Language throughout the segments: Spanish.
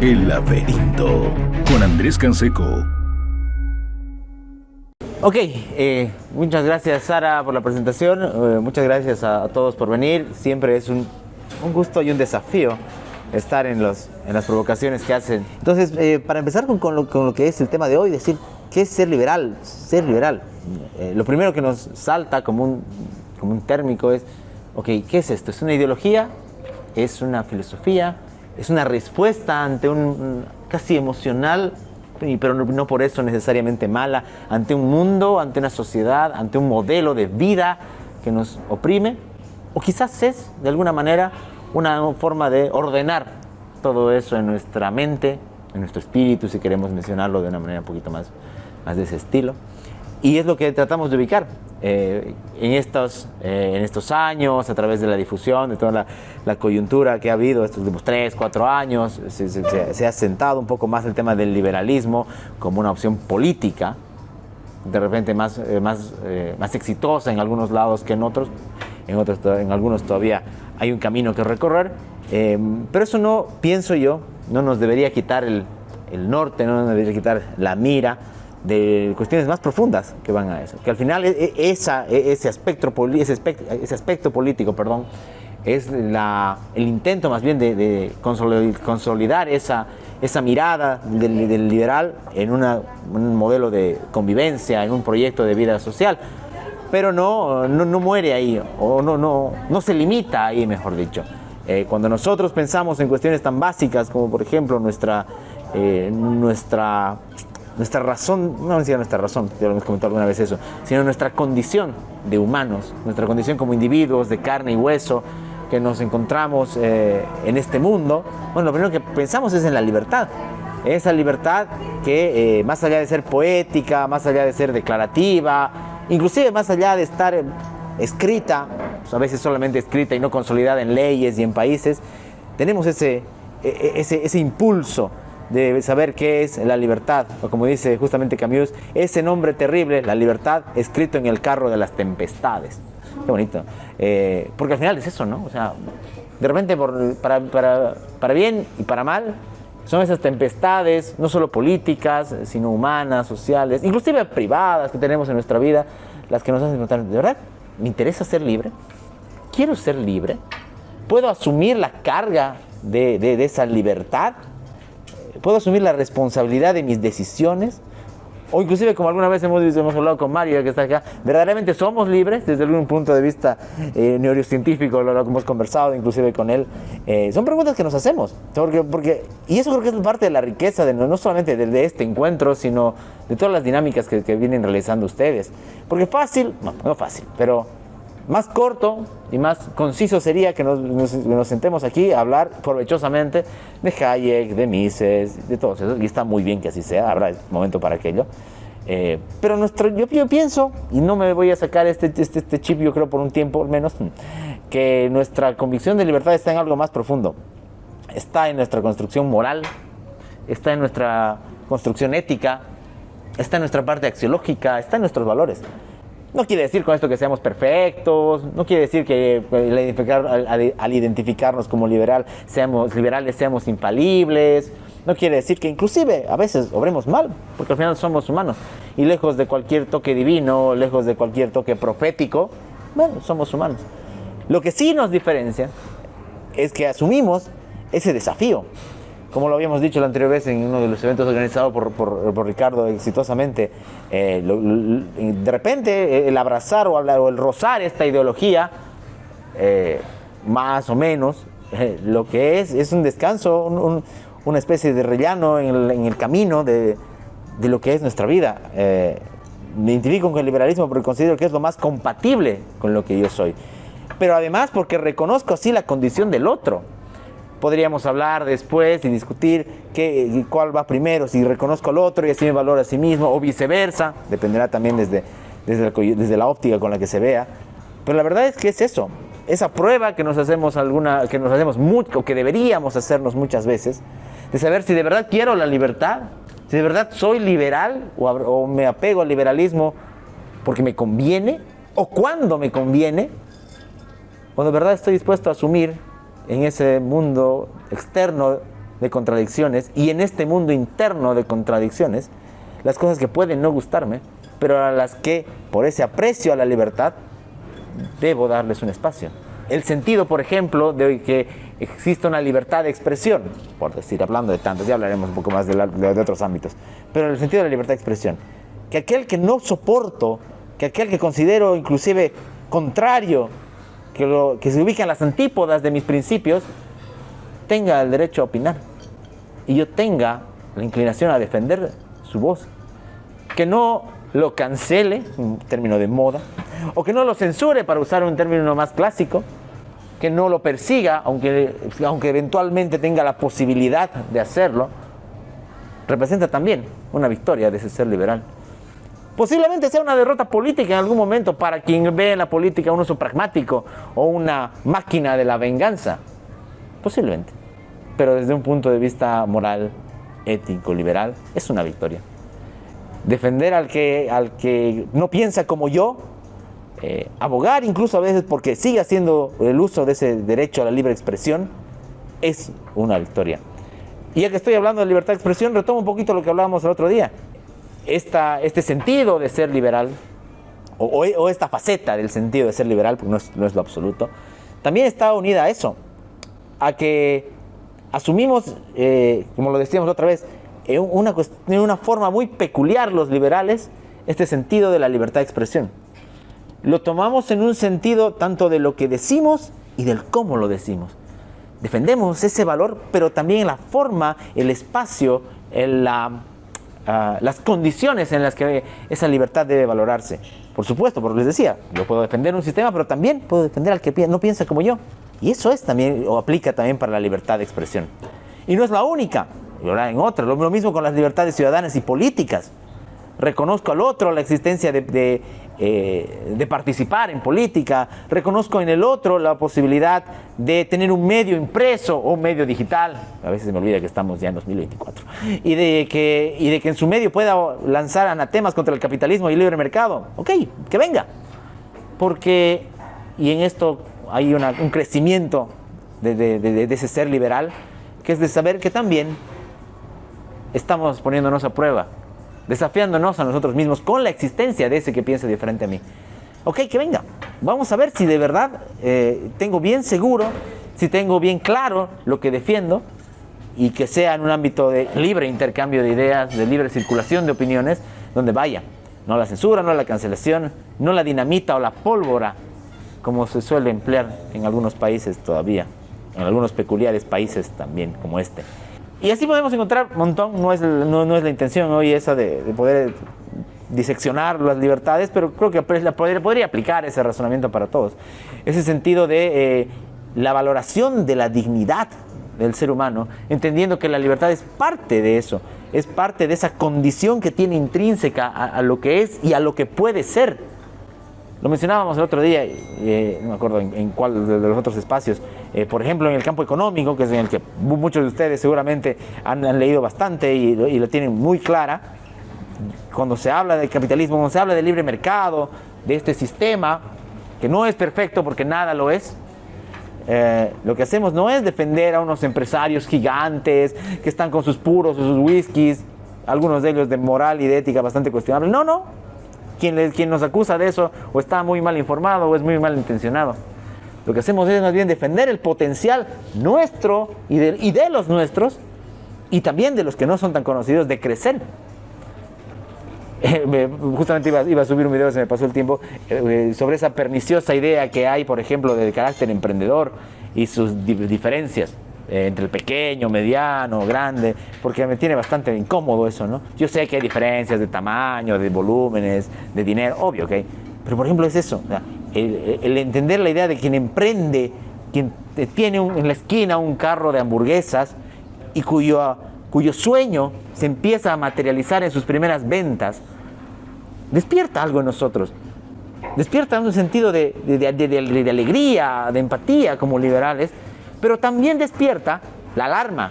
El laberinto con Andrés Canseco. Ok, muchas gracias Sara por la presentación, muchas gracias a todos por venir. Siempre es un gusto y un desafío estar en las provocaciones que hacen. Entonces, para empezar con lo que es el tema de hoy, decir, ¿qué es ser liberal? Ser liberal. Lo primero que nos salta como un térmico es, ok, ¿qué es esto? ¿Es una ideología? ¿Es una filosofía? ¿Es una respuesta ante un casi emocional, pero no por eso necesariamente mala, ante un mundo, ante una sociedad, ante un modelo de vida que nos oprime? O quizás es, de alguna manera, una forma de ordenar todo eso en nuestra mente, en nuestro espíritu, si queremos mencionarlo de una manera un poquito más de ese estilo. Y es lo que tratamos de ubicar en estos años, a través de la difusión, de toda la coyuntura que ha habido estos últimos 3, 4 años. Se ha sentado un poco más el tema del liberalismo como una opción política, de repente más exitosa en algunos lados que en otros. En algunos todavía hay un camino que recorrer, pero eso no, pienso yo, no nos debería quitar el norte, no nos debería quitar la mira de cuestiones más profundas que van a eso, que al final ese aspecto político, es el intento más bien de consolidar esa mirada del liberal en un modelo de convivencia, en un proyecto de vida social, pero no muere ahí, o no se limita ahí, mejor dicho. Cuando nosotros pensamos en cuestiones tan básicas como, por ejemplo, nuestra razón, no decía nuestra razón, ya lo hemos comentado alguna vez eso, sino nuestra condición de humanos, nuestra condición como individuos de carne y hueso que nos encontramos en este mundo. Bueno, lo primero que pensamos es en la libertad. Esa libertad que más allá de ser poética, más allá de ser declarativa, inclusive más allá de estar escrita, pues a veces solamente escrita y no consolidada en leyes y en países, tenemos ese impulso de saber qué es la libertad, o como dice justamente Camus, ese nombre terrible, la libertad, escrito en el carro de las tempestades. Qué bonito, porque al final es eso, ¿no? O sea, de repente para bien y para mal, son esas tempestades, no solo políticas, sino humanas, sociales, inclusive privadas que tenemos en nuestra vida, las que nos hacen notar, ¿de verdad me interesa ser libre? ¿Quiero ser libre? ¿Puedo asumir la carga de esa libertad? ¿Puedo asumir la responsabilidad de mis decisiones? O inclusive, como alguna vez hemos hablado con Mario, que está acá, ¿verdaderamente somos libres desde algún punto de vista neurocientífico? Lo hemos conversado inclusive con él. Son preguntas que nos hacemos. Y eso creo que es parte de la riqueza, no solamente de este encuentro, sino de todas las dinámicas que vienen realizando ustedes. Porque fácil, no fácil, pero más corto y más conciso sería que nos sentemos aquí a hablar provechosamente de Hayek, de Mises, de todos esos, y está muy bien que así sea, habrá momento para aquello. Pero yo pienso, y no me voy a sacar este chip, yo creo por un tiempo al menos, que nuestra convicción de libertad está en algo más profundo. Está en nuestra construcción moral, está en nuestra construcción ética, está en nuestra parte axiológica, está en nuestros valores. No quiere decir con esto que seamos perfectos, no quiere decir que al identificarnos como liberales seamos infalibles, no quiere decir que inclusive a veces obremos mal, porque al final somos humanos, y lejos de cualquier toque divino, lejos de cualquier toque profético, bueno, somos humanos. Lo que sí nos diferencia es que asumimos ese desafío. Como lo habíamos dicho la anterior vez en uno de los eventos organizados por Ricardo exitosamente, de repente el abrazar o el rozar esta ideología, más o menos, lo que es un descanso, una especie de rellano en el camino de lo que es nuestra vida. Me identifico con el liberalismo porque considero que es lo más compatible con lo que yo soy, pero además porque reconozco así la condición del otro. Podríamos hablar después y discutir cuál va primero, si reconozco al otro y así me valoro a sí mismo, o viceversa, dependerá también desde la óptica con la que se vea. Pero la verdad es que es eso, esa prueba que nos hacemos mucho, o que deberíamos hacernos muchas veces, de saber si de verdad quiero la libertad, si de verdad soy liberal o me apego al liberalismo porque me conviene, o cuando me conviene, cuando de verdad estoy dispuesto a asumir en ese mundo externo de contradicciones y en este mundo interno de contradicciones, las cosas que pueden no gustarme, pero a las que, por ese aprecio a la libertad, debo darles un espacio. El sentido, por ejemplo, de que existe una libertad de expresión, por decir, hablando de tantos, ya hablaremos un poco más de otros ámbitos, pero el sentido de la libertad de expresión, que aquel que no soporto, que aquel que considero inclusive contrario, que se ubica en las antípodas de mis principios, tenga el derecho a opinar y yo tenga la inclinación a defender su voz, que no lo cancele, un término de moda, o que no lo censure, para usar un término más clásico, que no lo persiga, aunque eventualmente tenga la posibilidad de hacerlo, representa también una victoria de ese ser liberal. Posiblemente sea una derrota política en algún momento para quien ve en la política un uso pragmático o una máquina de la venganza, posiblemente, pero desde un punto de vista moral, ético, liberal, es una victoria. Defender al que no piensa como yo, abogar incluso a veces porque sigue haciendo el uso de ese derecho a la libre expresión, es una victoria. Y ya que estoy hablando de libertad de expresión, retomo un poquito lo que hablábamos el otro día. Este sentido de ser liberal, o esta faceta del sentido de ser liberal, porque no es lo absoluto, también está unida a eso, a que asumimos, como lo decíamos otra vez, en una forma muy peculiar los liberales, este sentido de la libertad de expresión. Lo tomamos en un sentido tanto de lo que decimos y del cómo lo decimos. Defendemos ese valor, pero también la forma, el espacio, las condiciones en las que esa libertad debe valorarse. Por supuesto, porque les decía, yo puedo defender un sistema, pero también puedo defender al que no piensa como yo. Y eso es también, o aplica también para la libertad de expresión. Y no es la única, y ahora en otras. Lo mismo con las libertades ciudadanas y políticas. Reconozco al otro la existencia de participar en política, reconozco en el otro la posibilidad de tener un medio impreso o un medio digital, a veces se me olvida que estamos ya en 2024, y de que en su medio pueda lanzar anatemas contra el capitalismo y el libre mercado. Ok, que venga, porque, y en esto hay un crecimiento de ese ser liberal, que es de saber que también estamos poniéndonos a prueba, desafiándonos a nosotros mismos con la existencia de ese que piensa diferente a mí. Ok, que venga. Vamos a ver si de verdad tengo bien seguro, si tengo bien claro lo que defiendo, y que sea en un ámbito de libre intercambio de ideas, de libre circulación de opiniones, donde vaya. No la censura, no la cancelación, no la dinamita o la pólvora, como se suele emplear en algunos países todavía, en algunos peculiares países también como este. Y así podemos encontrar un montón. No es la intención hoy esa de poder diseccionar las libertades, pero creo que podría aplicar ese razonamiento para todos. Ese sentido de la valoración de la dignidad del ser humano, entendiendo que la libertad es parte de eso, es parte de esa condición que tiene intrínseca a lo que es y a lo que puede ser. Lo mencionábamos el otro día, no me acuerdo en cuál de los otros espacios, por ejemplo en el campo económico, que es en el que muchos de ustedes seguramente han leído bastante y lo tienen muy clara. Cuando se habla del capitalismo, cuando se habla del libre mercado, de este sistema, que no es perfecto porque nada lo es, lo que hacemos no es defender a unos empresarios gigantes que están con sus puros o sus whiskies, algunos de ellos de moral y de ética bastante cuestionable. No. Quien nos acusa de eso o está muy mal informado o es muy mal intencionado. Lo que hacemos es más bien defender el potencial nuestro y de los nuestros, y también de los que no son tan conocidos, de crecer. Justamente iba a subir un video, se me pasó el tiempo, sobre esa perniciosa idea que hay, por ejemplo, del carácter emprendedor y sus diferencias entre el pequeño, mediano, grande, porque me tiene bastante incómodo eso, ¿no? Yo sé que hay diferencias de tamaño, de volúmenes, de dinero, obvio, ¿ok? Pero por ejemplo es eso, el entender la idea de quien emprende, quien tiene en la esquina un carro de hamburguesas y cuyo sueño se empieza a materializar en sus primeras ventas, despierta algo en nosotros, despierta un sentido de alegría, de empatía como liberales, pero también despierta la alarma.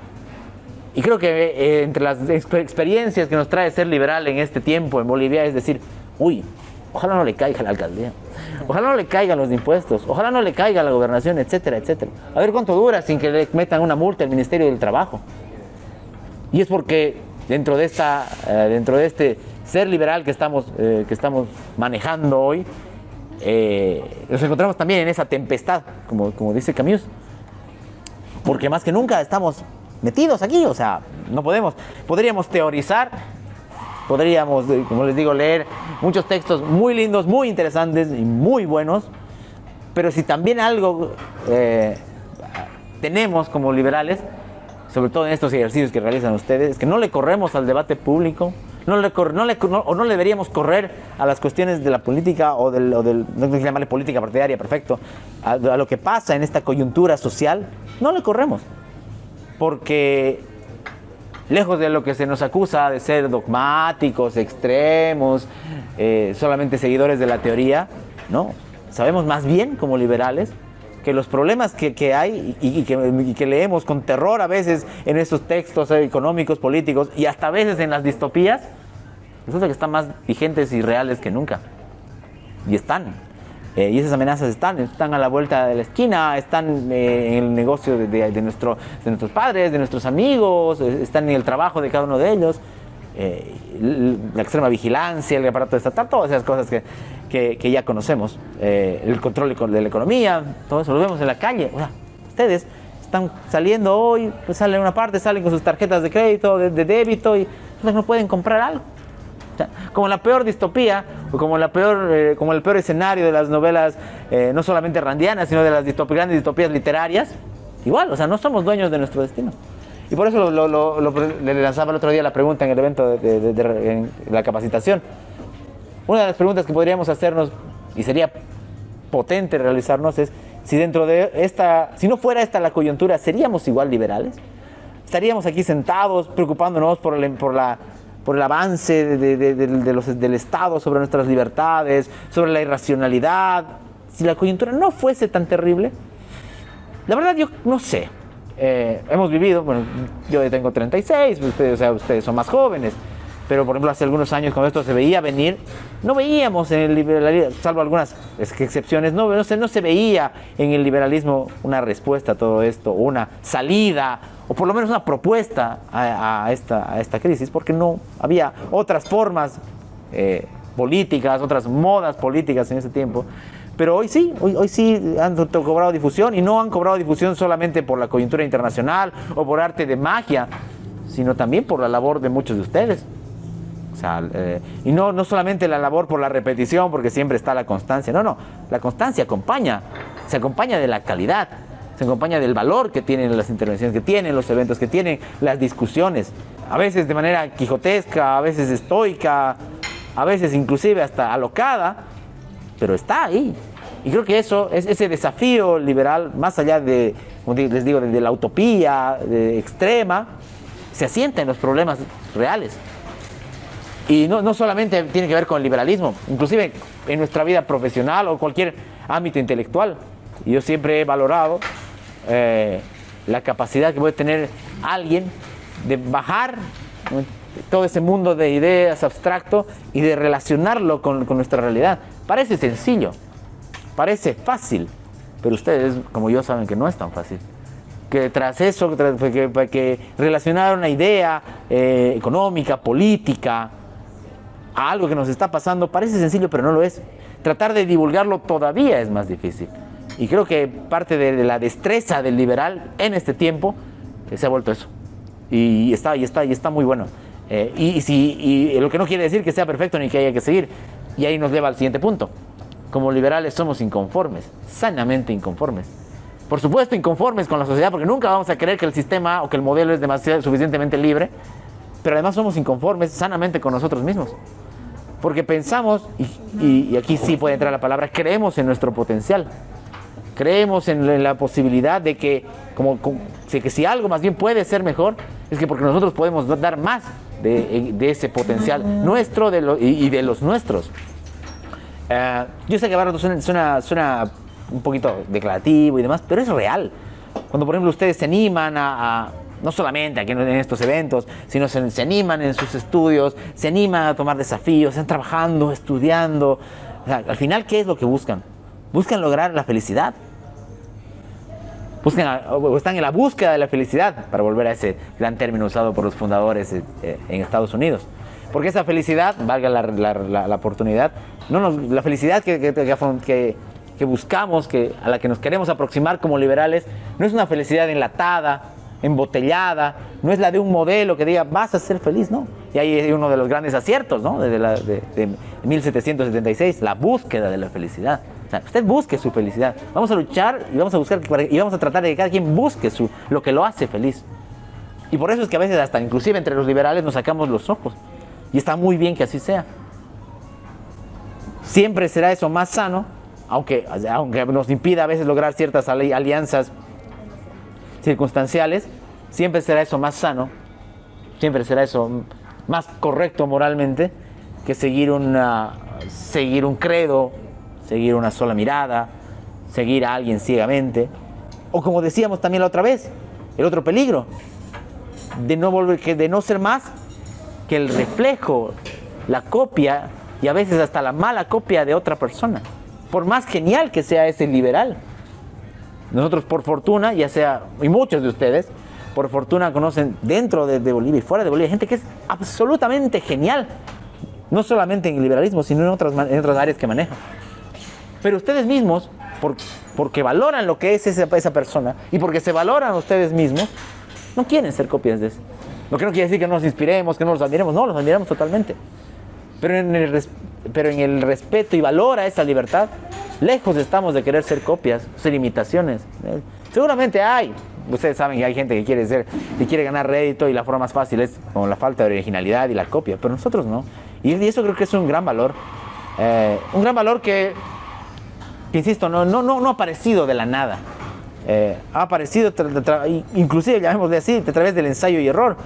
Y creo que entre las experiencias que nos trae ser liberal en este tiempo en Bolivia es decir, uy, ojalá no le caiga la alcaldía, ojalá no le caigan los impuestos, ojalá no le caiga la gobernación, etcétera, etcétera. A ver cuánto dura sin que le metan una multa al Ministerio del Trabajo. Y es porque dentro de este ser liberal que estamos manejando hoy, nos encontramos también en esa tempestad, como dice Camus, porque más que nunca estamos metidos aquí, o sea, podríamos teorizar, podríamos, como les digo, leer muchos textos muy lindos, muy interesantes y muy buenos, pero si también algo tenemos como liberales, sobre todo en estos ejercicios que realizan ustedes, es que no le corremos al debate público, no le deberíamos correr a las cuestiones de la política o no hay que llamarle política partidaria, perfecto, a lo que pasa en esta coyuntura social, no le corremos, porque lejos de lo que se nos acusa de ser dogmáticos, extremos, solamente seguidores de la teoría, no, sabemos más bien como liberales que los problemas que hay y que leemos con terror a veces en esos textos económicos, políticos y hasta a veces en las distopías, resulta que están más vigentes y reales que nunca. Y están. Y esas amenazas están a la vuelta de la esquina, están en el negocio de nuestros padres, de nuestros amigos, están en el trabajo de cada uno de ellos. La extrema vigilancia, el aparato estatal, todas esas cosas que ya conocemos, el control de la economía, todo eso lo vemos en la calle. O sea, ustedes están saliendo hoy, pues salen una parte, salen con sus tarjetas de crédito, de débito y no pueden comprar algo. O sea, como la peor distopía, o como el peor escenario de las novelas, no solamente randianas, sino de las grandes distopías literarias, igual, o sea, no somos dueños de nuestro destino. Y por eso le lanzaba el otro día la pregunta en el evento en la capacitación. Una de las preguntas que podríamos hacernos, y sería potente realizarnos, es si si no fuera esta la coyuntura, ¿seríamos igual liberales? ¿Estaríamos aquí sentados preocupándonos por el avance del Estado sobre nuestras libertades, sobre la irracionalidad? Si la coyuntura no fuese tan terrible, la verdad yo no sé. Hemos vivido, bueno, yo tengo 36, ustedes son más jóvenes, pero por ejemplo hace algunos años cuando esto se veía venir, no veíamos en el liberalismo, salvo algunas excepciones, no se veía en el liberalismo una respuesta a todo esto, una salida, o por lo menos una propuesta a esta crisis, porque no había otras formas políticas, otras modas políticas en ese tiempo. Pero hoy sí han cobrado difusión, y no han cobrado difusión solamente por la coyuntura internacional o por arte de magia, sino también por la labor de muchos de ustedes. O sea, y no solamente la labor por la repetición, porque siempre está la constancia. No, la constancia se acompaña de la calidad, se acompaña del valor que tienen las intervenciones, que tienen los eventos, que tienen las discusiones. A veces de manera quijotesca, a veces estoica, a veces inclusive hasta alocada, pero está ahí. Y creo que ese desafío liberal, más allá de, como les digo, de la utopía extrema, se asienta en los problemas reales. Y no solamente tiene que ver con el liberalismo, inclusive en nuestra vida profesional o cualquier ámbito intelectual. Y yo siempre he valorado la capacidad que puede tener alguien de bajar todo ese mundo de ideas abstracto y de relacionarlo con nuestra realidad. Parece sencillo, parece fácil, pero ustedes, como yo, saben que no es tan fácil. Que tras eso, que relacionar una idea económica, política, a algo que nos está pasando, parece sencillo, pero no lo es. Tratar de divulgarlo todavía es más difícil. Y creo que parte de la destreza del liberal en este tiempo se ha vuelto eso. Y está muy bueno. Y lo que no quiere decir que sea perfecto ni que haya que seguir. Y ahí nos lleva al siguiente punto. Como liberales somos inconformes, sanamente inconformes. Por supuesto, inconformes con la sociedad, porque nunca vamos a creer que el sistema o que el modelo es suficientemente libre, pero además somos inconformes sanamente con nosotros mismos. Porque pensamos, y aquí sí puede entrar la palabra, creemos en nuestro potencial. Creemos en la posibilidad de que si algo más bien puede ser mejor, es que porque nosotros podemos dar más de ese potencial nuestro y de los nuestros. Yo sé que a rato suena un poquito declarativo y demás, pero es real. Cuando, por ejemplo, ustedes se animan no solamente aquí en estos eventos, sino se animan en sus estudios, se animan a tomar desafíos, están trabajando, estudiando. O sea, al final, ¿qué es lo que buscan? Buscan lograr la felicidad. o están en la búsqueda de la felicidad, para volver a ese gran término usado por los fundadores en Estados Unidos. Porque esa felicidad, valga la oportunidad, la felicidad que buscamos, a la que nos queremos aproximar como liberales, no es una felicidad enlatada, embotellada, no es la de un modelo que diga vas a ser feliz, no. Y ahí hay uno de los grandes aciertos, ¿no? de 1776, la búsqueda de la felicidad. O sea, usted busque su felicidad. Vamos a luchar y vamos a buscar y vamos a tratar de que cada quien busque lo que lo hace feliz. Y por eso es que a veces hasta inclusive entre los liberales nos sacamos los ojos. Y está muy bien que así sea. Siempre será eso más sano, aunque nos impida a veces lograr ciertas alianzas circunstanciales, siempre será eso más sano, siempre será eso más correcto moralmente que seguir un credo, seguir una sola mirada, seguir a alguien ciegamente, o como decíamos también la otra vez, el otro peligro de no ser más que el reflejo, la copia y a veces hasta la mala copia de otra persona, por más genial que sea ese liberal. Nosotros por fortuna, ya sea, y muchos de ustedes, por fortuna conocen dentro de Bolivia y fuera de Bolivia gente que es absolutamente genial, no solamente en el liberalismo, sino en otras áreas que manejan. Pero ustedes mismos, porque valoran lo que es esa persona y porque se valoran ustedes mismos, no quieren ser copias de eso. Lo que no quiere decir que no nos inspiremos, que no los admiremos, no, los admiramos totalmente. Pero en el respeto y valor a esa libertad, lejos estamos de querer ser copias, ser imitaciones. Seguramente ustedes saben que hay gente que quiere ganar rédito y la forma más fácil es con la falta de originalidad y la copia, pero nosotros no. Y eso creo que es un gran valor. Un gran valor que insisto, no ha aparecido de la nada. Ha aparecido, inclusive llamémosle así, a través del ensayo y error.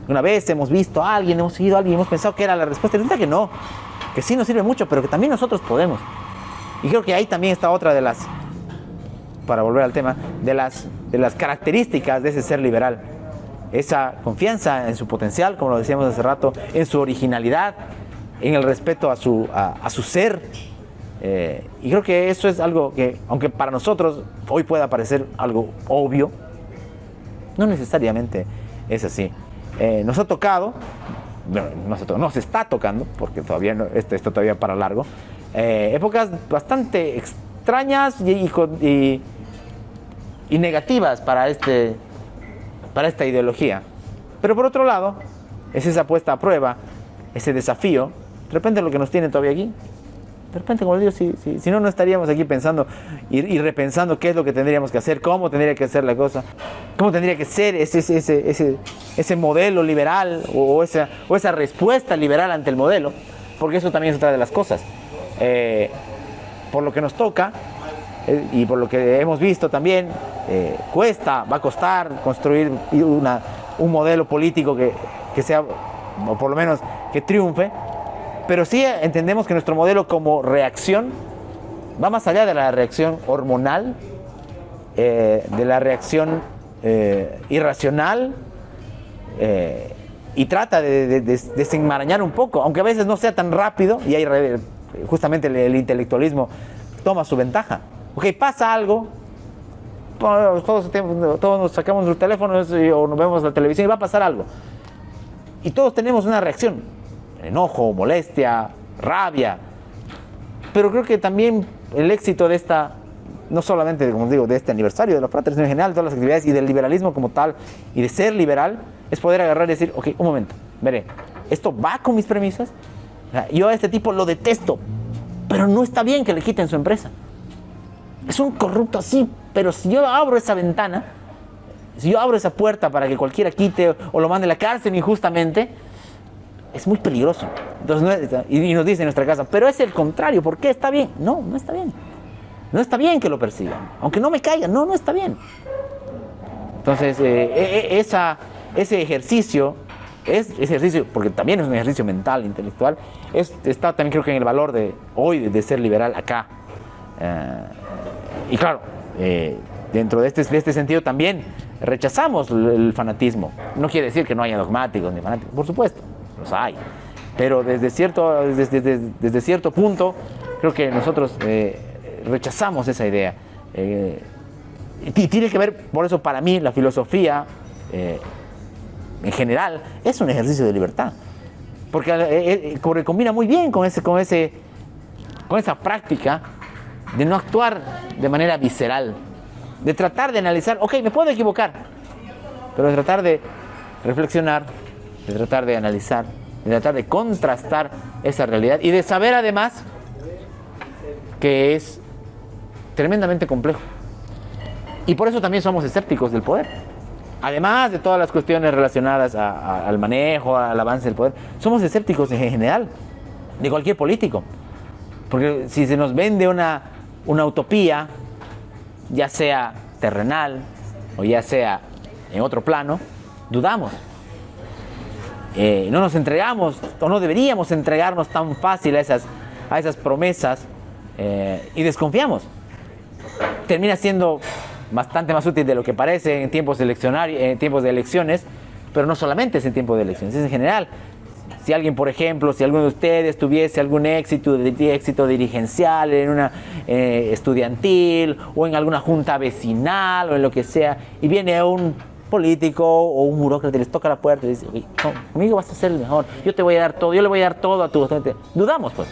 Una vez hemos visto a alguien, hemos seguido a alguien, hemos pensado que era la respuesta. Y resulta que no, que sí nos sirve mucho, pero que también nosotros podemos. Y creo que ahí también está otra de las, para volver al tema, de las características de ese ser liberal. Esa confianza en su potencial, como lo decíamos hace rato, en su originalidad, en el respeto a su ser. Y creo que eso es algo que, aunque para nosotros hoy pueda parecer algo obvio, no necesariamente es así. Nos está tocando, porque todavía esto todavía para largo, épocas bastante extrañas y negativas para esta ideología. Pero por otro lado, es esa puesta a prueba, ese desafío, de repente lo que nos tiene todavía aquí. De repente, como les digo, si no estaríamos aquí pensando y repensando qué es lo que tendríamos que hacer, cómo tendría que ser la cosa, cómo tendría que ser ese modelo liberal o esa respuesta liberal ante el modelo, porque eso también es otra de las cosas. Por lo que nos toca y por lo que hemos visto también, va a costar construir un modelo político que sea, o por lo menos que triunfe. Pero sí entendemos que nuestro modelo como reacción va más allá de la reacción hormonal, de la reacción irracional, y trata de desenmarañar un poco, aunque a veces no sea tan rápido, y ahí justamente el intelectualismo toma su ventaja. Ok, pasa algo, todos nos sacamos los teléfonos o nos vemos la televisión y va a pasar algo. Y todos tenemos una reacción. Enojo, molestia, rabia. Pero creo que también el éxito de no solamente, como digo, de este aniversario de la Fraternidad, sino en general, de todas las actividades y del liberalismo como tal, y de ser liberal, es poder agarrar y decir, ok, un momento, veré, ¿esto va con mis premisas? O sea, yo a este tipo lo detesto, pero no está bien que le quiten su empresa. Es un corrupto así, pero si yo abro esa ventana, si yo abro esa puerta para que cualquiera quite o lo mande a la cárcel injustamente, es muy peligroso. Entonces, y nos dice en nuestra casa, pero es el contrario, ¿por qué está bien? No está bien. No está bien que lo persigan, aunque no me caigan, no está bien. Entonces, ese ejercicio, porque también es un ejercicio mental, intelectual, está también creo que en el valor de hoy de ser liberal acá. Y claro, dentro de este sentido también rechazamos el fanatismo. No quiere decir que no haya dogmáticos ni fanáticos, por supuesto, los hay. Pero desde cierto punto, creo que nosotros rechazamos esa idea. Y tiene que ver, por eso para mí la filosofía en general es un ejercicio de libertad, porque combina muy bien con esa práctica de no actuar de manera visceral, de tratar de analizar, ok, me puedo equivocar, pero de tratar de reflexionar, de tratar de analizar, de tratar de contrastar esa realidad y de saber además que es tremendamente complejo. Y por eso también somos escépticos del poder. Además de todas las cuestiones relacionadas al manejo, al avance del poder, somos escépticos en general, de cualquier político. Porque si se nos vende una utopía, ya sea terrenal o ya sea en otro plano, dudamos. No nos entregamos, o no deberíamos entregarnos tan fácil a esas promesas y desconfiamos. Termina siendo bastante más útil de lo que parece en tiempos de elecciones, pero no solamente es en tiempos de elecciones, es en general. Si alguien, por ejemplo, si alguno de ustedes tuviese algún éxito dirigencial en una estudiantil o en alguna junta vecinal o en lo que sea, y viene un político o un burócrata y les toca la puerta y dice, conmigo vas a ser el mejor, yo te voy a dar todo, yo le voy a dar todo a tu gente. Dudamos, pues,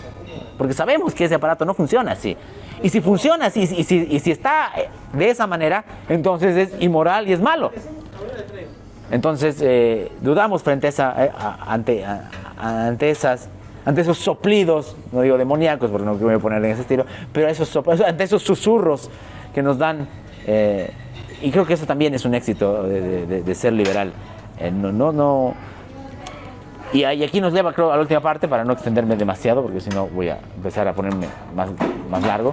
porque sabemos que ese aparato no funciona así. Y si funciona así, y si está de esa manera, entonces es inmoral y es malo. Entonces dudamos frente a ante esos soplidos, no digo demoníacos porque no me voy a poner en ese estilo, pero ante esos susurros que nos dan, y creo que eso también es un éxito de ser liberal. Y aquí nos lleva, creo, a la última parte, para no extenderme demasiado, porque si no voy a empezar a ponerme más largo,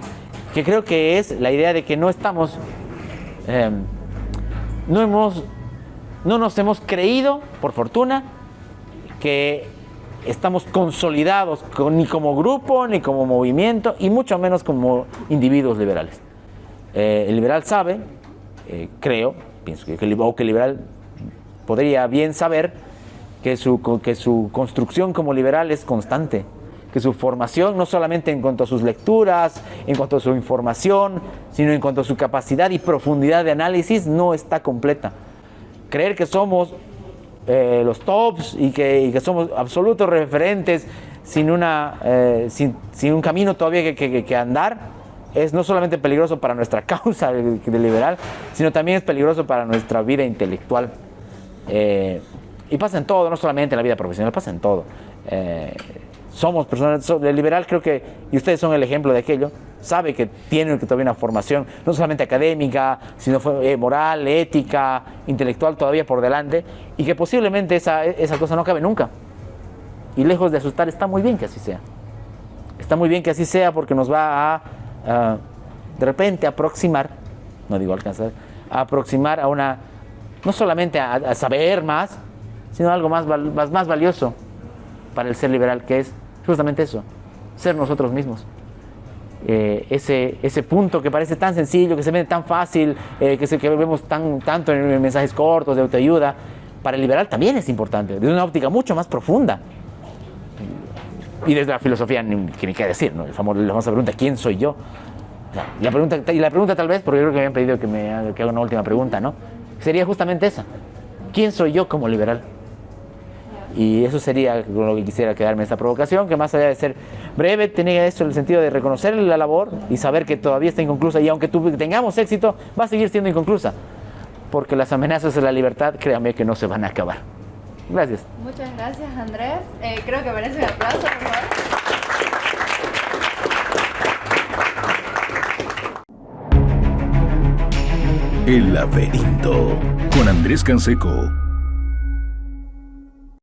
que creo que es la idea de que no nos hemos creído, por fortuna, que estamos consolidados ni como grupo, ni como movimiento, y mucho menos como individuos liberales. El liberal sabe, pienso que el liberal podría bien saber que su construcción como liberal es constante, que su formación, no solamente en cuanto a sus lecturas, en cuanto a su información, sino en cuanto a su capacidad y profundidad de análisis, no está completa. Creer que somos los tops y que somos absolutos referentes sin un camino todavía que andar, es no solamente peligroso para nuestra causa de liberal, sino también es peligroso para nuestra vida intelectual. Y pasa en todo, no solamente en la vida profesional, pasa en todo. Somos personas, el liberal creo que, y ustedes son el ejemplo de aquello, sabe que tienen todavía una formación, no solamente académica, sino moral, ética, intelectual todavía por delante, y que posiblemente esa cosa no acabe nunca. Y lejos de asustar, está muy bien que así sea. Está muy bien que así sea porque nos va a de repente aproximar, no digo alcanzar, a aproximar a no solamente a saber más, sino algo más valioso para el ser liberal, que es justamente eso, ser nosotros mismos. Ese punto que parece tan sencillo, que se ve tan fácil, que vemos tanto en mensajes cortos de autoayuda, para el liberal también es importante, desde una óptica mucho más profunda. Y desde la filosofía, que ni qué decir, ¿no? La famosa pregunta, ¿quién soy yo? La pregunta tal vez, porque yo creo que me habían pedido que haga una última pregunta, ¿no? Sería justamente esa. ¿Quién soy yo como liberal? Y eso sería con lo que quisiera quedarme esta provocación, que más allá de ser breve, tenía eso, el sentido de reconocer la labor y saber que todavía está inconclusa, y aunque tengamos éxito, va a seguir siendo inconclusa, porque las amenazas a la libertad, créanme que no se van a acabar. Gracias. Muchas gracias, Andrés. Creo que merece un aplauso, por favor. El laberinto con Andrés Canseco.